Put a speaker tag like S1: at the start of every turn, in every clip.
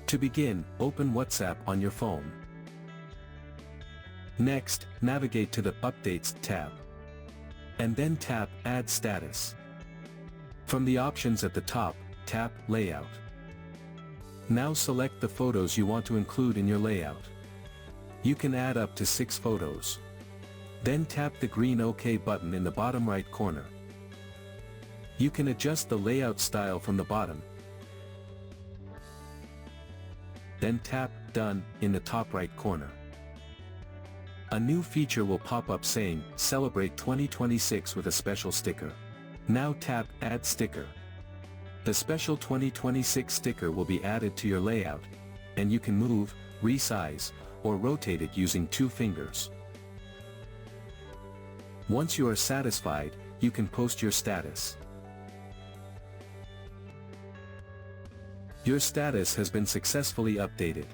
S1: To begin, open WhatsApp on your phone. Next, navigate to the Updates tab. And then tap Add Status. From the options at the top, tap Layout. Now select the photos you want to include in your layout. You can add up to 6 photos. Then tap the green OK button in the bottom right corner. You can adjust the layout style from the bottom. Then tap Done in the top right corner. A new feature will pop up saying, Celebrate 2026 with a special sticker. Now tap Add Sticker. The special 2026 sticker will be added to your layout, and you can move, resize, or rotate it using 2 fingers. Once you are satisfied, you can post your status. Your status has been successfully updated.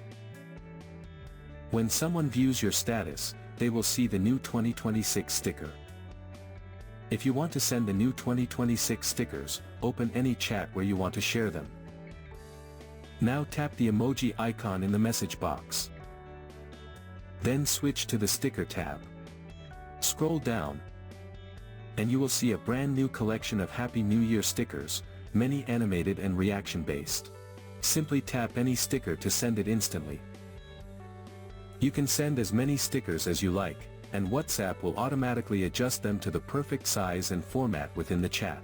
S1: When someone views your status, they will see the new 2026 sticker. If you want to send the new 2026 stickers, open any chat where you want to share them. Now tap the emoji icon in the message box. Then switch to the Sticker tab. Scroll down, and you will see a brand new collection of Happy New Year stickers, many animated and reaction-based. Simply tap any sticker to send it instantly. You can send as many stickers as you like, and WhatsApp will automatically adjust them to the perfect size and format within the chat.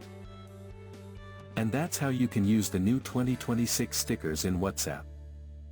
S1: And that's how you can use the new 2026 stickers in WhatsApp.